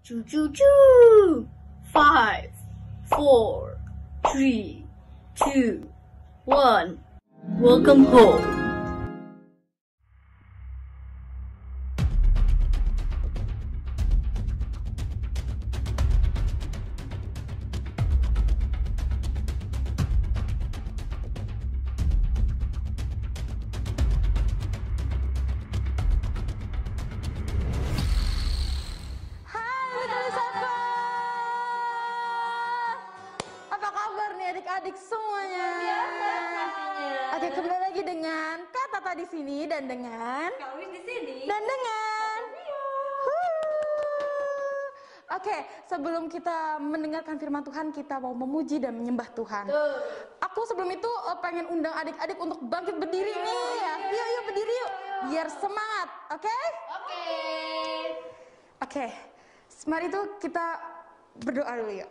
Choo choo choo! 5, 4, 3, 2, 1. Welcome home. Adik-adik semuanya. Biasa pastinya. Oke, kembali lagi dengan Kak Tata di sini dan dengan Kawin di sini. dan dengan. Oke, sebelum kita mendengarkan firman Tuhan, kita mau memuji dan menyembah Tuhan. Aku sebelum itu pengen undang adik-adik untuk bangkit berdiri nih ya. Yuk berdiri yuk, biar semangat. Oke? Oke. Mari itu kita berdoa dulu yuk.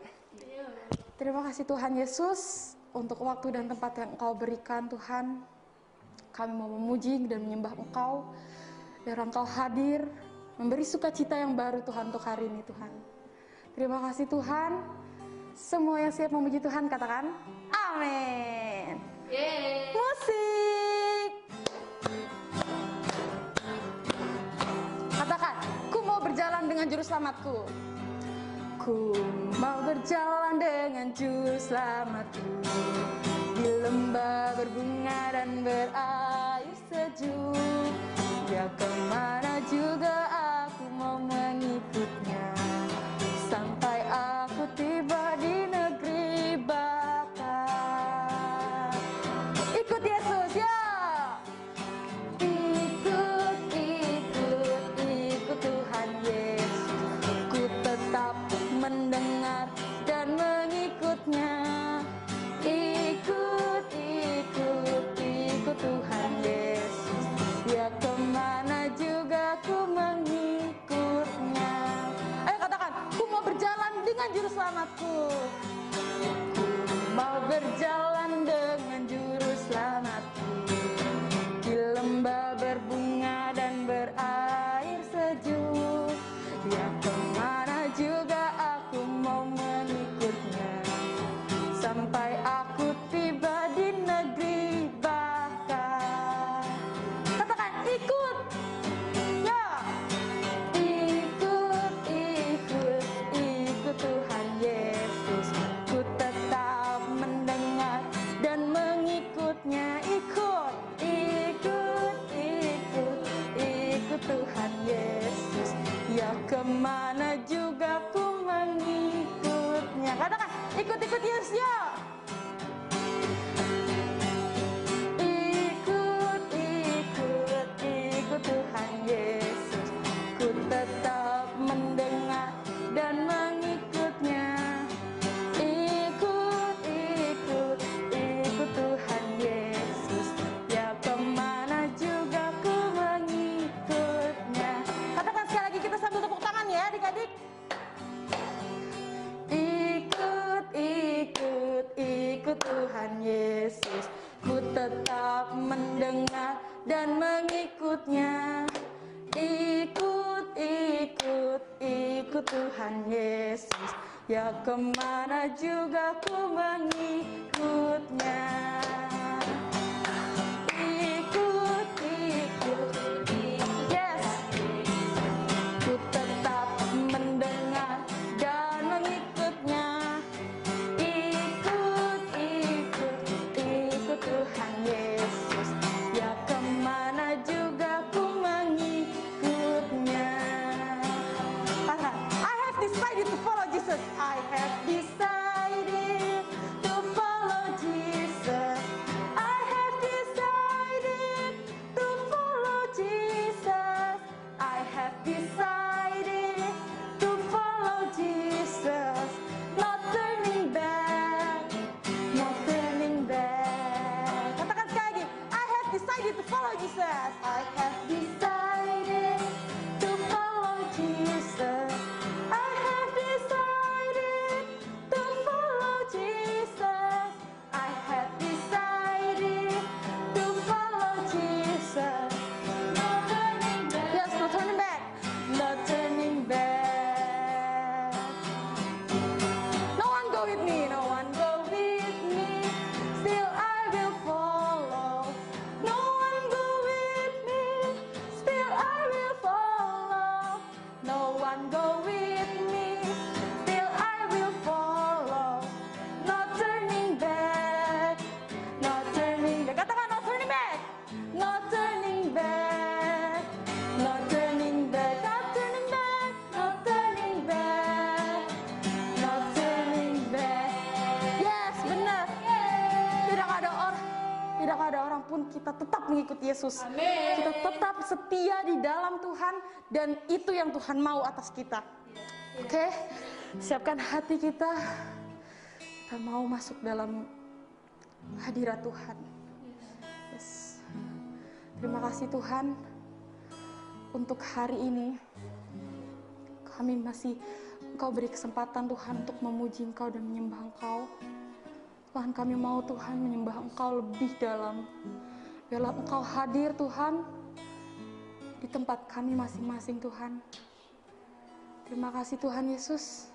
Terima kasih Tuhan Yesus untuk waktu dan tempat yang Engkau berikan Tuhan. Kami mau memuji dan menyembah Engkau. Biar Engkau hadir, memberi sukacita yang baru Tuhan untuk hari ini Tuhan. Terima kasih Tuhan. Semua yang siap memuji Tuhan katakan amin. Musik. Katakan, ku mau berjalan dengan juru selamatku. Ku mau berjalan dengan juru selamatku di lembah berbunga dan berair sejuk. Ya kemana juga aku mau mengikutnya, sampai aku tiba di negeri bakar. Ikut Yesus ya. Ikut Tuhan Yesus. Ku tetap mendengar dan mengikutnya. Ikut Tuhan Yesus. Ya kemana juga ku mengikutnya. Ayo katakan, ku mau berjalan dengan juru selamatku. Ku mau berjalan dengan juru selamatku di lembah berbunga dan berair sejuk. Ya kemana juga aku mau mengikutnya, sampai aku tiba di negeri bakar. Katakan ikut ya. Ikut Tuhan Yesus. Ku tetap mendengar dan mengikutnya. Ikut Tuhan Yesus. Ya kemana juga ku mengikutnya. Katakan ikut Yesus ya. Ikut Tuhan Yesus. Ku tetap mendengar dan mengikutnya. Ikut Tuhan Yesus. Ya kemana juga ku mengikutnya. Katakan sekali lagi, kita sambil tepuk tangan ya adik-adik. Ikut Tuhan Yesus. Ku tetap mendengar dan mengikutnya. Ikut Tuhan Yesus. Ya kemana juga ku mengikutnya. Yes. Ku tetap mendengar dan mengikutnya. Ikut Tuhan Yesus. Ya kemana juga ku mengikutnya. I have decided to follow Jesus. I have decided to follow Jesus. I have decided to follow Jesus. I have decided to follow Jesus. Not turning back. Not turning back. Katakan sekali lagi. I have decided to follow Jesus. I have decided to follow Jesus. I have decided Tuhan go with me, still I will follow, not turning back, not turning back. Katakan not turning back, not turning back, not turning back, not turning back, not turning back, not turning back. Yes, benar. Tidak ada orang pun, kita tetap mengikuti Yesus. Amin. Kita tetap setia di dalam Tuhan, dan itu yang Tuhan mau atas kita. Oke, siapkan hati kita. Kita mau masuk dalam hadirat Tuhan. Yes. Terima kasih Tuhan untuk hari ini. Kami masih Engkau beri kesempatan Tuhan untuk memuji Engkau dan menyembah Engkau. Tuhan, kami mau Tuhan menyembah Engkau lebih dalam. Biarlah Engkau hadir Tuhan di tempat kami masing-masing Tuhan. Terima kasih Tuhan Yesus.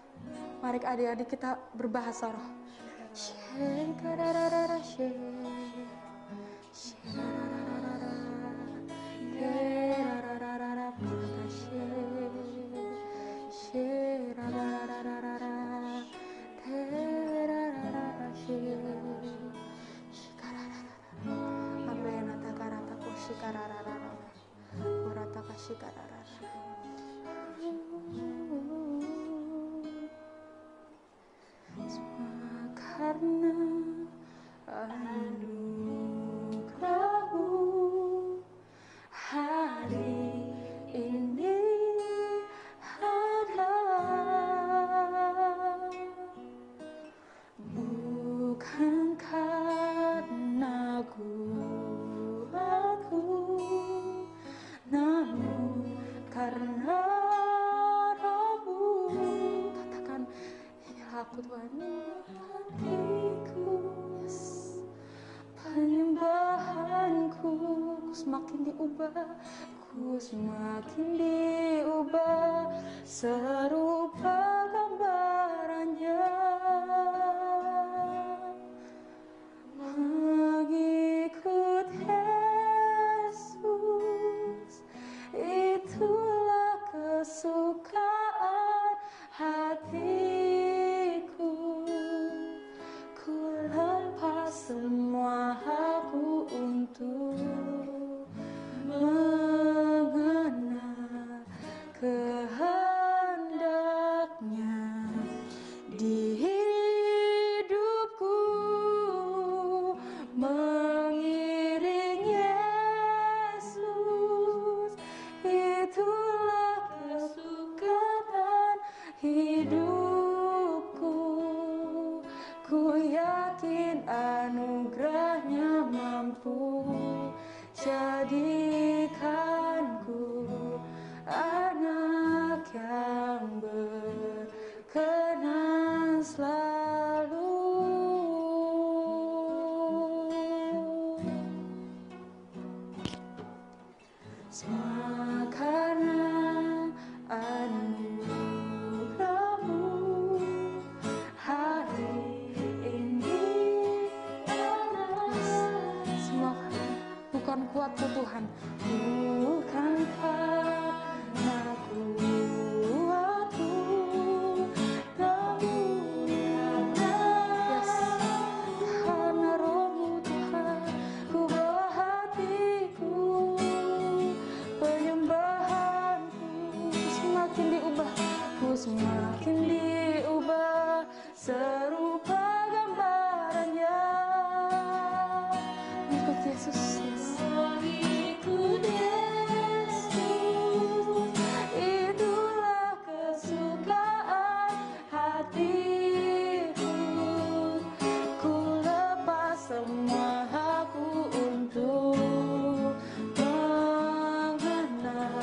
Mari adik-adik kita berbahasa roh. Semua karena anugerah-Mu hari ini ada, bukan karena kuatku, namun karena Roh-Mu. Katakan, inilah aku Tuhan, hatiku, yes. Penyembahanku, ku semakin diubah serupa gambarannya. Mengikut Yesus, itulah kesukaan hatiku. Ku lepas semua aku untuk mengenal kehendaknya di hidupku. Mengiring Yesus, itulah kesukaan hidupku. Ku yakin anugerahnya mampu jadikanku anak yang berkenan selalu. Semua karena anugerah-Mu hari ini ada. Semua bukan kuatku Tuhan, bukan karena kuatku, namun yes, karena Roh-Mu Tuhan. Ku bawa hatiku, penyembahanku semakin diubah serupa gambarannya. Ikut Yesus, yes. Ikut Yesus, itulah kesukaan hatiku. Ku lepas semua aku untuk mengenal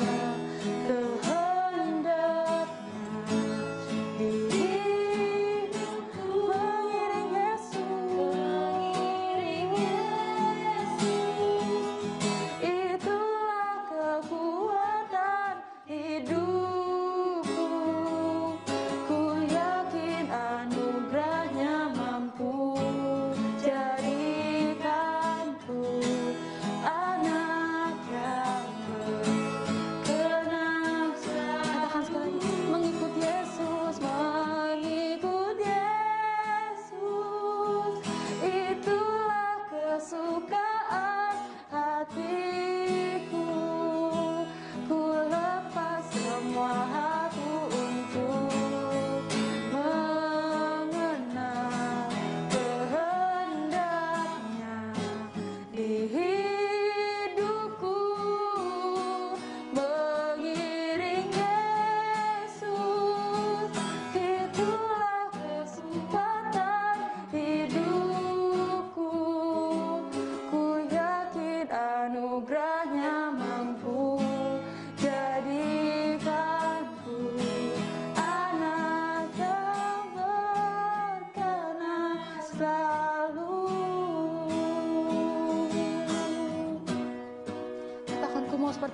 kehendaknya di hidupku.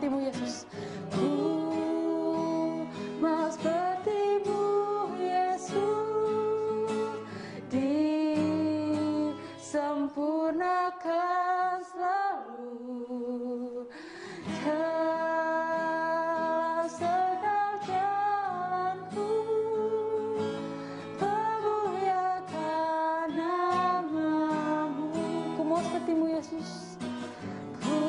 sepertimu Yesus. Ku mau sepertimu Yesus, disempurnakan selalu dalam segala jalanku. Memuliakan namamu. Ku mau sepertimu Yesus. Ku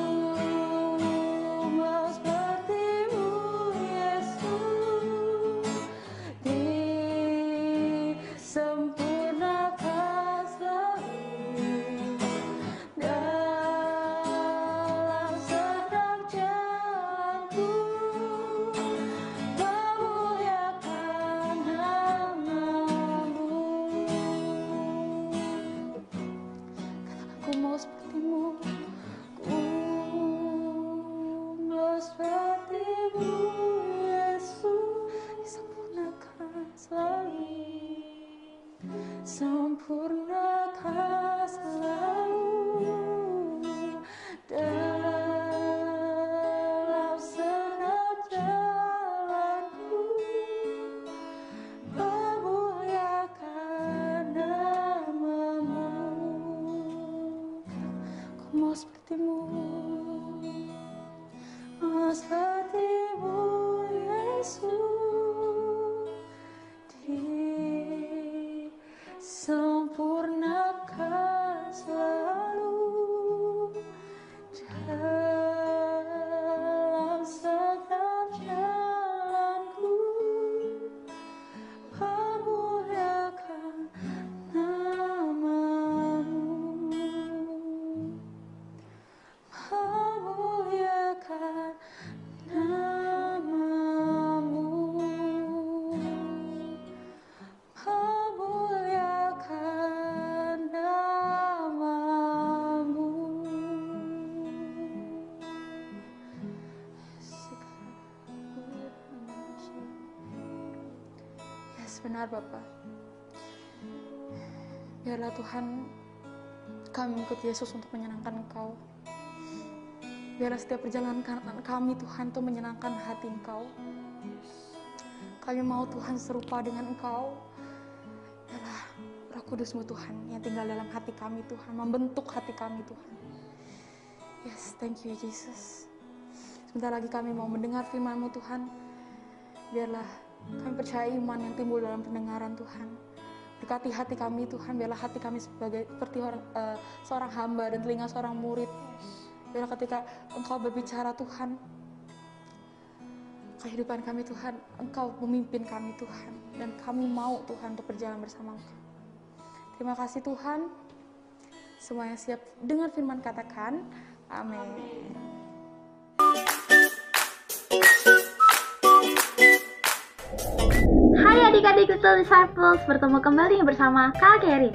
mau sepertimu Yesus, disempurnakan selalu dalam setiap jalanku. Memuliakan namamu. Katakan, ku mau sepertimu. Ku mau sepertimu Yesus, disempurnakan selalu, sempurnakan selalu dalam segenap jalanku. Memuliakan namamu. Ku mau sepertimu. Mau sepertimu Yesus, disempurnakan selalu dalam setiap jalanku. Memuliakan namamu. Memuliakan namamu. Memuliakan namamu. Yes, benar Bapak. Biarlah Tuhan kami ikut Yesus untuk menyenangkan Engkau. Biarlah setiap perjalanan kami Tuhan itu menyenangkan hati Engkau. Kami mau Tuhan serupa dengan Engkau. Biarlah Roh Kudus-Mu Tuhan yang tinggal dalam hati kami Tuhan, membentuk hati kami Tuhan. Yes, thank you Jesus. Sebentar lagi kami mau mendengar firman-Mu Tuhan. Biarlah kami percaya iman yang timbul dalam pendengaran Tuhan. Berkati hati kami Tuhan, biarlah hati kami seperti seorang hamba dan telinga seorang murid. Biarlah ketika Engkau berbicara Tuhan, kehidupan kami Tuhan, Engkau memimpin kami Tuhan. Dan kami mau Tuhan untuk berjalan bersama Engkau. Terima kasih Tuhan. Semuanya siap dengar firman, katakan amin. Hai adik-adik Little Disciples, bertemu kembali bersama Kak Kerin.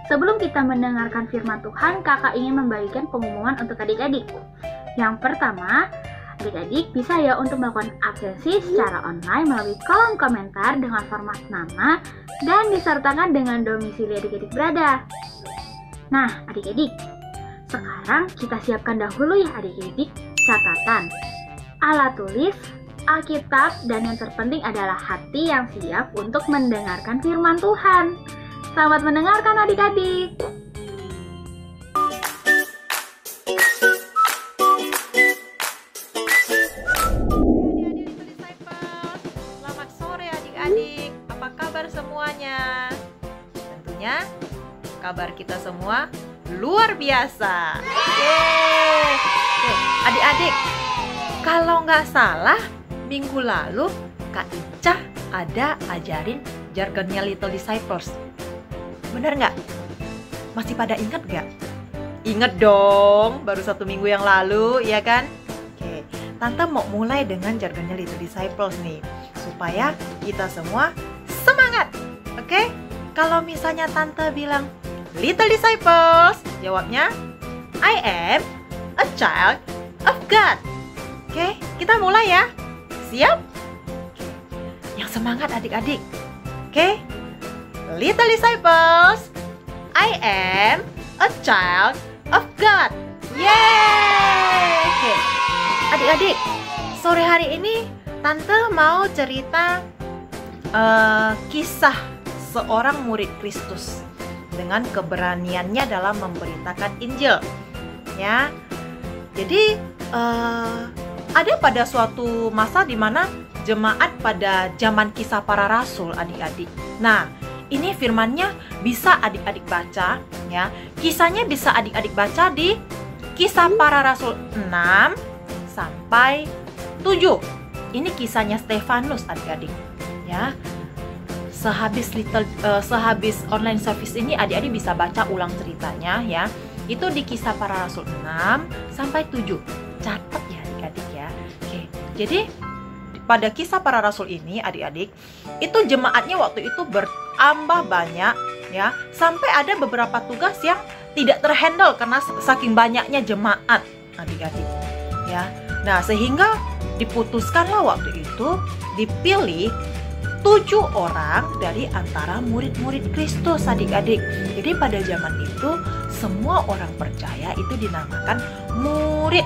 Sebelum kita mendengarkan firman Tuhan, kakak ingin membagikan pengumuman untuk adik-adik. Yang pertama, adik-adik bisa ya untuk melakukan absensi secara online melalui kolom komentar dengan format nama dan disertakan dengan domisili adik-adik berada. Nah, adik-adik, sekarang kita siapkan dahulu ya adik-adik catatan, alat tulis, Alkitab, dan yang terpenting adalah hati yang siap untuk mendengarkan firman Tuhan. Selamat mendengarkan adik-adik. Adik-adik Little Disciples, selamat sore adik-adik. Apa kabar semuanya? Tentunya kabar kita semua luar biasa. Yeay. Oke, adik-adik, kalau nggak salah minggu lalu Kak Ica ada ajarin jargonnya Little Disciples. Bener nggak? Masih pada ingat nggak? Ingat dong, baru 1 minggu yang lalu, ya kan? Oke, Tante mau mulai dengan jargonnya Little Disciples nih, supaya kita semua semangat. Oke? Kalau misalnya Tante bilang Little Disciples, jawabnya I am a child of God. Oke, kita mulai ya. Siap? Yang semangat adik-adik. Oke? Little Disciples, I am a child of God. Yeay! Oke, adik-adik, sore hari ini Tante mau cerita kisah seorang murid Kristus dengan keberaniannya dalam memberitakan Injil. Ya, jadi ada pada suatu masa di mana jemaat pada zaman Kisah Para Rasul, adik-adik. Nah, ini firmannya bisa adik-adik baca, ya. Kisahnya bisa adik-adik baca di Kisah Para Rasul 6 sampai 7. Ini kisahnya Stefanus, adik-adik, ya. Sehabis online service ini adik-adik bisa baca ulang ceritanya, ya. Itu di Kisah Para Rasul 6 sampai 7. Catat ya adik-adik ya. Oke. Jadi pada Kisah Para Rasul ini adik-adik, itu jemaatnya waktu itu bertambah banyak, ya. Sampai ada beberapa tugas yang tidak terhandle karena saking banyaknya jemaat, adik-adik, ya. Nah, sehingga diputuskanlah waktu itu dipilih 7 orang dari antara murid-murid Kristus, adik-adik. Jadi pada zaman itu semua orang percaya itu dinamakan murid.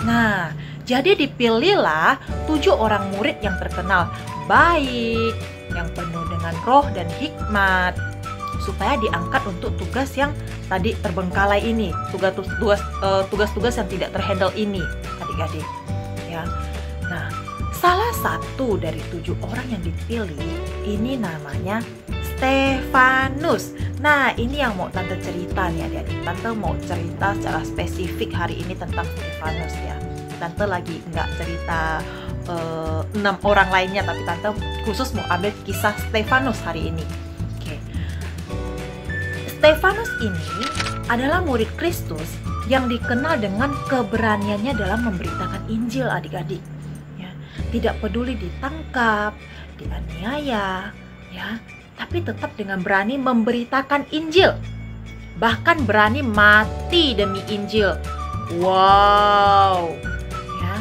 Nah, jadi dipilihlah 7 orang murid yang terkenal baik, yang penuh dengan roh dan hikmat, supaya diangkat untuk tugas yang tadi terbengkalai ini, tugas-tugas yang tidak terhandle ini, adik-adik. Ya. Nah, salah satu dari 7 orang yang dipilih ini namanya Stefanus. Nah, ini yang mau Tante cerita nih adik-adik. Tante mau cerita secara spesifik hari ini tentang Stefanus ya. Tante lagi nggak cerita 6 orang lainnya, tapi Tante khusus mau ambil kisah Stefanus hari ini. Oke. Stefanus ini adalah murid Kristus yang dikenal dengan keberaniannya dalam memberitakan Injil, adik-adik. Tidak peduli ditangkap, dianiaya, ya, tapi tetap dengan berani memberitakan Injil. Bahkan berani mati demi Injil. Wow. Ya.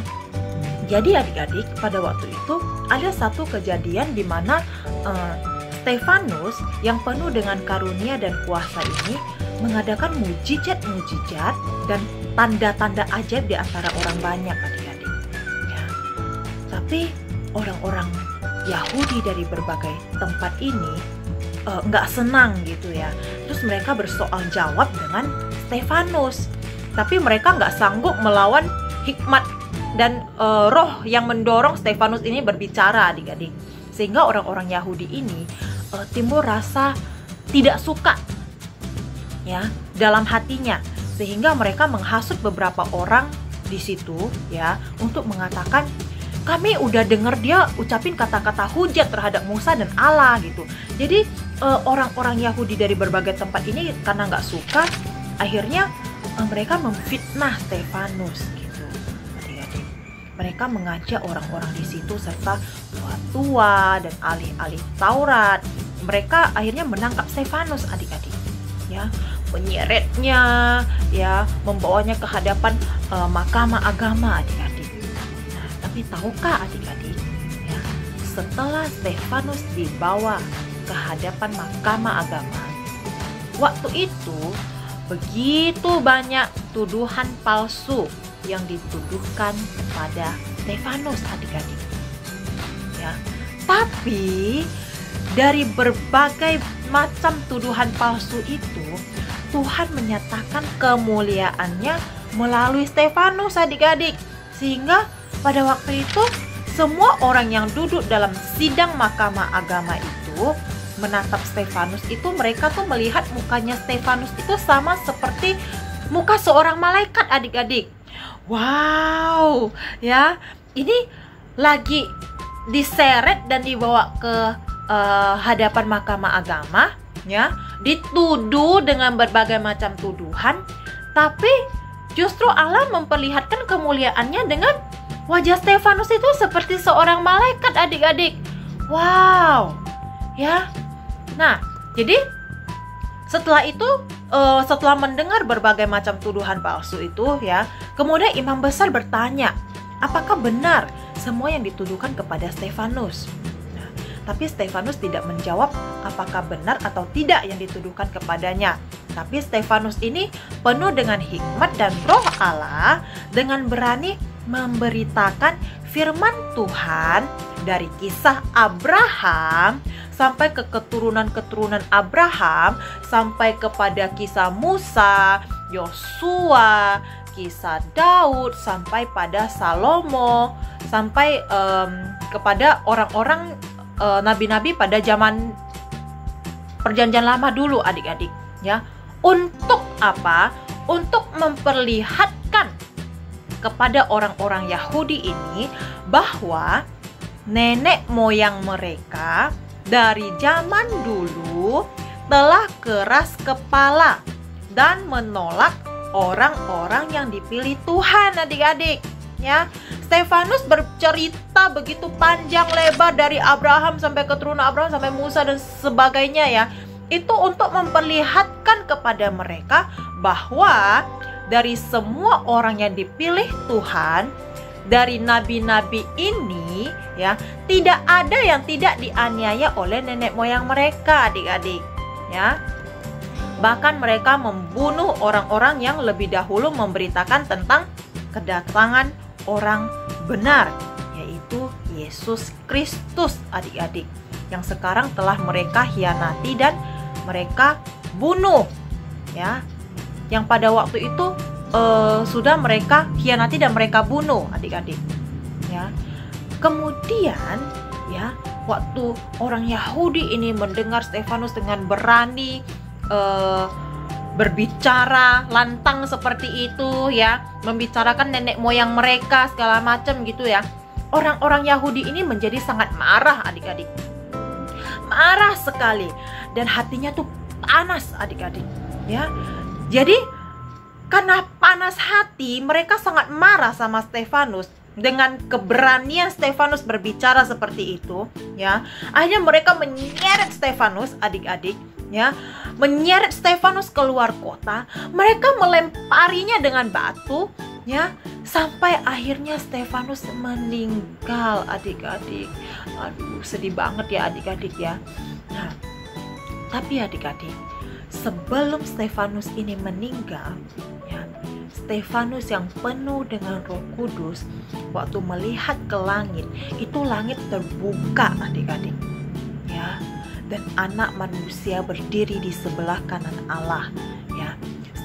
Jadi adik-adik, pada waktu itu ada satu kejadian di mana Stefanus yang penuh dengan karunia dan kuasa ini mengadakan mujizat-mujizat dan tanda-tanda ajaib di antara orang banyak, adik-adik. Tapi orang-orang Yahudi dari berbagai tempat ini nggak senang gitu ya. Terus mereka bersoal jawab dengan Stefanus. Tapi mereka nggak sanggup melawan hikmat dan roh yang mendorong Stefanus ini berbicara, adik-adik. Sehingga orang-orang Yahudi ini timbul rasa tidak suka ya dalam hatinya. Sehingga mereka menghasut beberapa orang di situ ya untuk mengatakan, kami udah dengar dia ucapin kata-kata hujat terhadap Musa dan Allah gitu. Jadi orang-orang Yahudi dari berbagai tempat ini karena nggak suka, akhirnya mereka memfitnah Stefanus gitu, adik-adik. Mereka mengajak orang-orang di situ serta tua-tua dan ahli-ahli Taurat. Mereka akhirnya menangkap Stefanus, adik-adik. Ya, menyeretnya, ya, membawanya ke hadapan mahkamah agama, adik-adik. Tapi tahukah adik-adik, ya, setelah Stefanus dibawa ke hadapan mahkamah agama, waktu itu begitu banyak tuduhan palsu yang dituduhkan kepada Stefanus, adik-adik. Ya, tapi dari berbagai macam tuduhan palsu itu, Tuhan menyatakan kemuliaannya melalui Stefanus, adik-adik. Sehingga pada waktu itu, semua orang yang duduk dalam sidang mahkamah agama itu menatap Stefanus itu, mereka tuh melihat mukanya Stefanus itu sama seperti muka seorang malaikat, adik-adik. Wow, ya, ini lagi diseret dan dibawa ke hadapan mahkamah agama, ya, dituduh dengan berbagai macam tuduhan, tapi justru Allah memperlihatkan kemuliaannya dengan wajah Stefanus itu seperti seorang malaikat, adik-adik. Wow, ya. Nah, jadi setelah itu, setelah mendengar berbagai macam tuduhan palsu itu, ya, kemudian imam besar bertanya, apakah benar semua yang dituduhkan kepada Stefanus? Nah, tapi Stefanus tidak menjawab apakah benar atau tidak yang dituduhkan kepadanya. Tapi Stefanus ini penuh dengan hikmat dan roh Allah, dengan berani memberitakan firman Tuhan dari kisah Abraham sampai ke keturunan-keturunan Abraham, sampai kepada kisah Musa, Yosua, kisah Daud, sampai pada Salomo, sampai kepada orang-orang nabi-nabi pada zaman Perjanjian Lama dulu, adik-adik, ya. Untuk apa? Untuk memperlihatkan kepada orang-orang Yahudi ini bahwa nenek moyang mereka dari zaman dulu telah keras kepala dan menolak orang-orang yang dipilih Tuhan, adik-adik, ya. Stefanus bercerita begitu panjang lebar dari Abraham sampai keturunan Abraham sampai Musa dan sebagainya, ya. Itu untuk memperlihatkan kepada mereka bahwa dari semua orang yang dipilih Tuhan, dari nabi-nabi ini, ya, tidak ada yang tidak dianiaya oleh nenek moyang mereka, adik-adik, ya. Bahkan mereka membunuh orang-orang yang lebih dahulu memberitakan tentang kedatangan orang benar, yaitu Yesus Kristus, adik-adik, yang sekarang telah mereka hianati dan mereka bunuh, ya. Yang pada waktu itu sudah mereka hianati dan mereka bunuh, adik-adik, ya. Kemudian, ya, waktu orang Yahudi ini mendengar Stefanus dengan berani berbicara lantang seperti itu, ya, membicarakan nenek moyang mereka segala macam gitu, ya. Orang-orang Yahudi ini menjadi sangat marah, adik-adik. Marah sekali dan hatinya tuh panas, adik-adik, ya. Jadi karena panas hati, mereka sangat marah sama Stefanus. Dengan keberanian Stefanus berbicara seperti itu, ya, akhirnya mereka menyeret Stefanus, adik-adik, ya, menyeret Stefanus keluar kota. Mereka melemparinya dengan batu, ya, sampai akhirnya Stefanus meninggal, adik-adik. Aduh, sedih banget ya, adik-adik, ya. Nah, tapi adik-adik, sebelum Stefanus ini meninggal, ya, Stefanus yang penuh dengan Roh Kudus, waktu melihat ke langit, itu langit terbuka, adik-adik, ya. Dan anak manusia berdiri di sebelah kanan Allah, ya.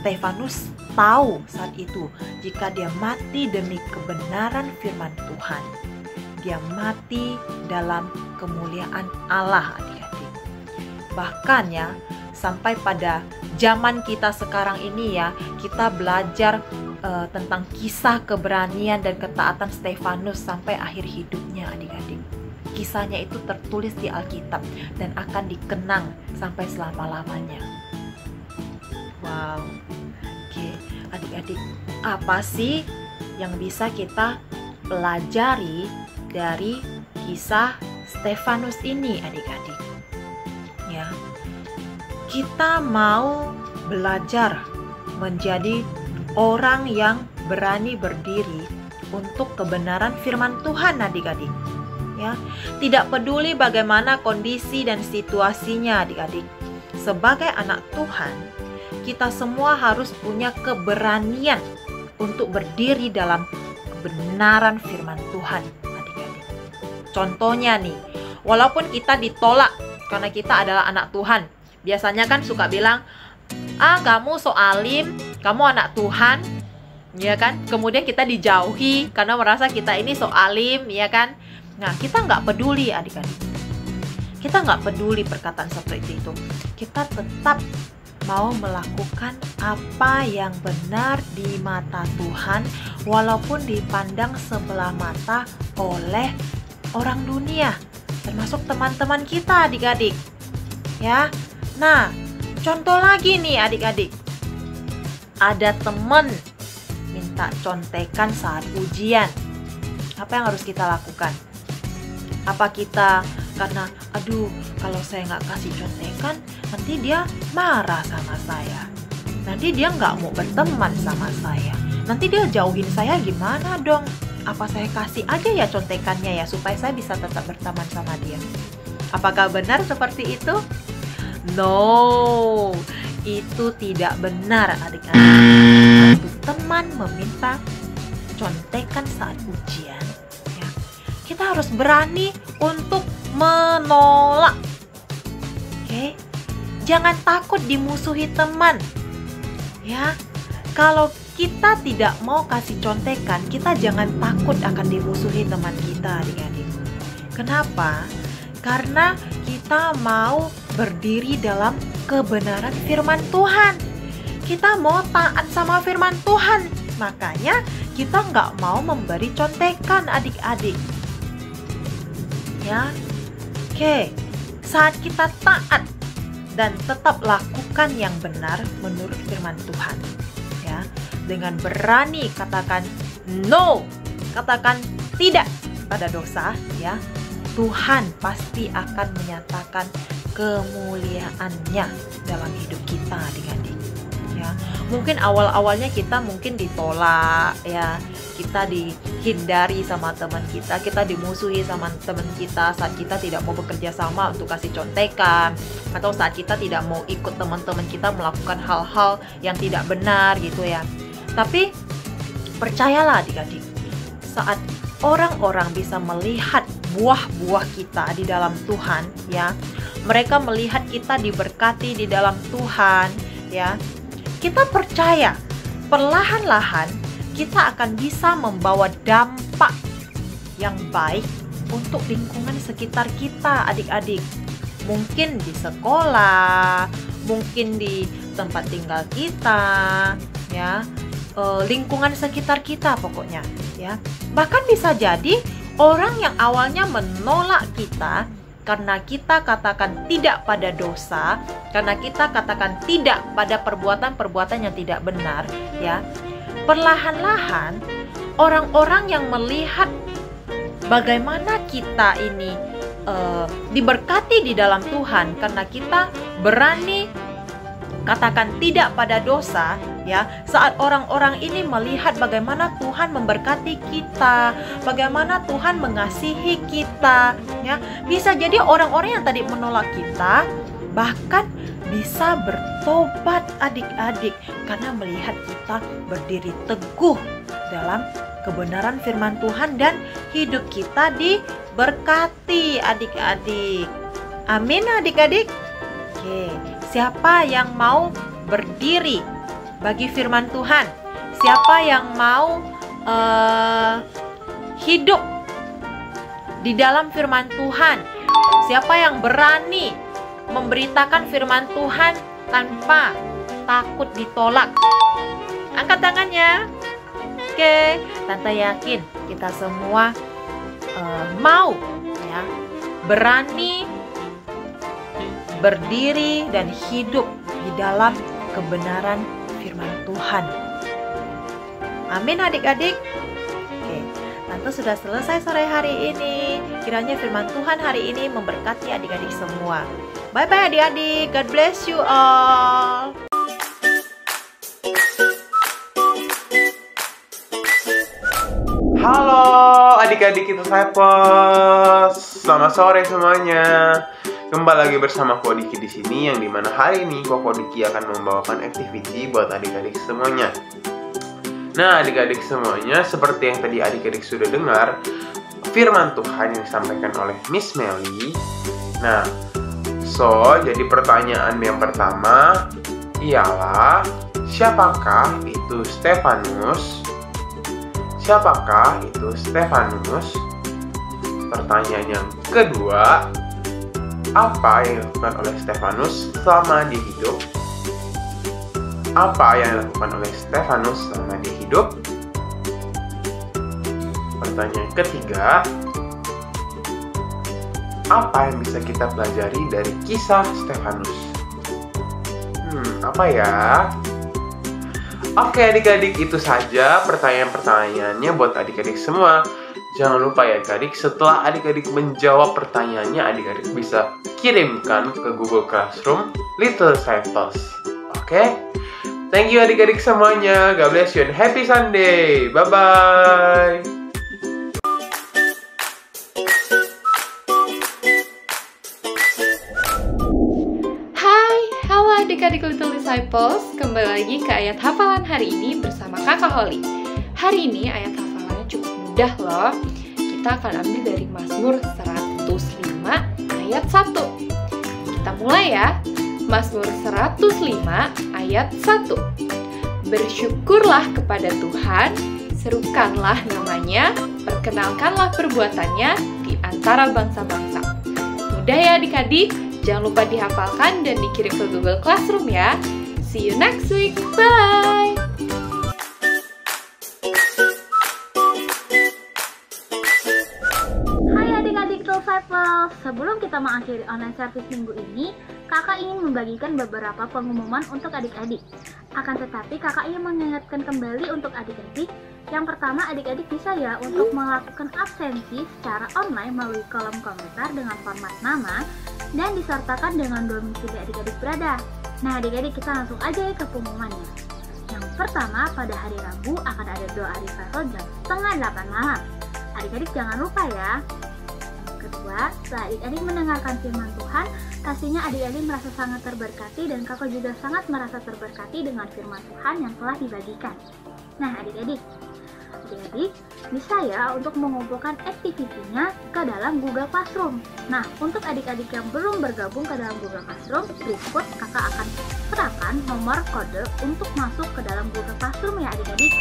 Stefanus tahu saat itu jika dia mati demi kebenaran firman Tuhan, dia mati dalam kemuliaan Allah, adik-adik. Bahkan, ya, sampai pada zaman kita sekarang ini, ya, kita belajar tentang kisah keberanian dan ketaatan Stefanus sampai akhir hidupnya, adik-adik. Kisahnya itu tertulis di Alkitab dan akan dikenang sampai selama-lamanya. Wow. Oke, adik-adik, apa sih yang bisa kita pelajari dari kisah Stefanus ini, adik-adik? Ya. Kita mau belajar menjadi orang yang berani berdiri untuk kebenaran firman Tuhan, adik-adik. Ya, tidak peduli bagaimana kondisi dan situasinya, adik-adik. Sebagai anak Tuhan, kita semua harus punya keberanian untuk berdiri dalam kebenaran firman Tuhan, adik-adik. Contohnya nih, walaupun kita ditolak karena kita adalah anak Tuhan, biasanya kan suka bilang, kamu so alim, kamu anak Tuhan, ya kan? Kemudian kita dijauhi karena merasa kita ini so alim, ya kan? Nah, kita nggak peduli, adik-adik. Kita nggak peduli perkataan seperti itu. Kita tetap mau melakukan apa yang benar di mata Tuhan, walaupun dipandang sebelah mata oleh orang dunia, termasuk teman-teman kita, adik-adik. Ya. Nah, contoh lagi nih, adik-adik. Ada teman minta contekan saat ujian. Apa yang harus kita lakukan? Apa kita karena, aduh, kalau saya nggak kasih contekan, nanti dia marah sama saya. Nanti dia nggak mau berteman sama saya. Nanti dia jauhin saya, gimana dong? Apa saya kasih aja ya contekannya ya, supaya saya bisa tetap berteman sama dia? Apakah benar seperti itu? No, itu tidak benar, adik-adik. Satu teman meminta contekan saat ujian, ya, kita harus berani untuk menolak. Oke? Jangan takut dimusuhi teman. Ya. Kalau kita tidak mau kasih contekan, kita jangan takut akan dimusuhi teman kita, adik-adik. Kenapa? Karena kita mau berdiri dalam kebenaran firman Tuhan. Kita mau taat sama firman Tuhan. Makanya kita nggak mau memberi contekan, adik-adik. Ya, oke. Saat kita taat dan tetap lakukan yang benar menurut firman Tuhan, ya, dengan berani katakan no, katakan tidak pada dosa, ya, Tuhan pasti akan menyatakan kemuliaannya dalam hidup kita, adik-adik. Ya, mungkin awal-awalnya kita mungkin ditolak, ya, kita dihindari sama teman kita dimusuhi sama teman kita saat kita tidak mau bekerja sama untuk kasih contekan, atau saat kita tidak mau ikut teman-teman kita melakukan hal-hal yang tidak benar gitu ya. Tapi percayalah adik-adik, saat orang-orang bisa melihat buah-buah kita di dalam Tuhan, ya, mereka melihat kita diberkati di dalam Tuhan, ya, kita percaya perlahan-lahan kita akan bisa membawa dampak yang baik untuk lingkungan sekitar kita, adik-adik. Mungkin di sekolah, mungkin di tempat tinggal kita, ya, lingkungan sekitar kita pokoknya, ya. Bahkan bisa jadi orang yang awalnya menolak kita karena kita katakan tidak pada dosa, karena kita katakan tidak pada perbuatan-perbuatan yang tidak benar, ya. Perlahan-lahan orang-orang yang melihat bagaimana kita ini diberkati di dalam Tuhan karena kita berani katakan tidak pada dosa, ya. Saat orang-orang ini melihat bagaimana Tuhan memberkati kita, bagaimana Tuhan mengasihi kita, ya, bisa jadi orang-orang yang tadi menolak kita bahkan bisa bertobat, adik-adik, karena melihat kita berdiri teguh dalam kebenaran firman Tuhan dan hidup kita diberkati, adik-adik. Amin, adik-adik. Oke, siapa yang mau berdiri bagi firman Tuhan? Siapa yang mau hidup di dalam firman Tuhan? Siapa yang berani memberitakan firman Tuhan tanpa takut ditolak? Angkat tangannya. Oke, Tante yakin kita semua mau, ya, berani berdiri dan hidup di dalam kebenaran firman Tuhan. Amin, adik-adik. Oke, Tante sudah selesai sore hari ini. Kiranya firman Tuhan hari ini memberkati adik-adik semua. Bye-bye adik-adik. God bless you all. Halo adik-adik Disciples. Selamat sore semuanya. Kembali lagi bersama Ko Diki di sini, yang dimana hari ini Ko Diki akan membawakan activity buat adik-adik semuanya. Nah, adik-adik semuanya, seperti yang tadi adik-adik sudah dengar firman Tuhan yang disampaikan oleh Miss Melly. Nah, jadi pertanyaan yang pertama ialah, siapakah itu Stefanus? Siapakah itu Stefanus? Pertanyaan yang kedua, apa yang dilakukan oleh Stefanus selama dia hidup? Apa yang dilakukan oleh Stefanus selama dia hidup? Pertanyaan ketiga, apa yang bisa kita pelajari dari kisah Stefanus? Apa ya? Oke adik-adik, itu saja pertanyaan-pertanyaannya buat adik-adik semua. Jangan lupa ya adik-adik, setelah adik-adik menjawab pertanyaannya, adik-adik bisa kirimkan ke Google Classroom Little Disciples. Oke? Thank you adik-adik semuanya. God bless you and happy Sunday. Bye-bye. Adik-adik Little Disciples, kembali lagi ke ayat hafalan hari ini bersama Kakak Holly. Hari ini ayat hafalan Mudah loh. Kita akan ambil dari Mazmur 105 ayat 1. Kita mulai ya. Mazmur 105 ayat 1. Bersyukurlah kepada Tuhan, serukanlah namanya, perkenalkanlah perbuatannya di antara bangsa-bangsa. Mudah ya adik-adik, jangan lupa dihafalkan dan dikirim ke Google Classroom ya. See you next week, bye! Hai adik-adik Disciples, sebelum kita mengakhiri online service minggu ini, kakak ingin membagikan beberapa pengumuman untuk adik-adik. Akan tetapi kakak ingin mengingatkan kembali untuk adik-adik. Yang pertama, adik-adik bisa ya untuk melakukan absensi secara online melalui kolom komentar dengan format nama dan disertakan dengan domisili adik-adik berada. Nah adik-adik, kita langsung aja ya ke pengumumannya. Yang pertama, pada hari Rabu akan ada doa revival jam 7:30 malam. Adik-adik jangan lupa ya. Yang kedua, setelah adik-adik mendengarkan firman Tuhan, pastinya adik-adik merasa sangat terberkati dan kakak juga sangat merasa terberkati dengan firman Tuhan yang telah dibagikan. Nah adik-adik bisa ya untuk mengumpulkan aktivitinya ke dalam Google Classroom. Nah untuk adik-adik yang belum bergabung ke dalam Google Classroom, berikut kakak akan serahkan nomor kode untuk masuk ke dalam Google Classroom ya adik-adik.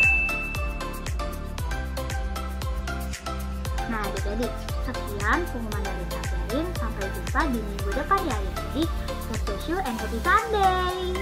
Nah adik-adik, sekian pengumuman dari Kak Kerin. Sampai jumpa di minggu depan ya adik-adik. God bless you and happy Sunday!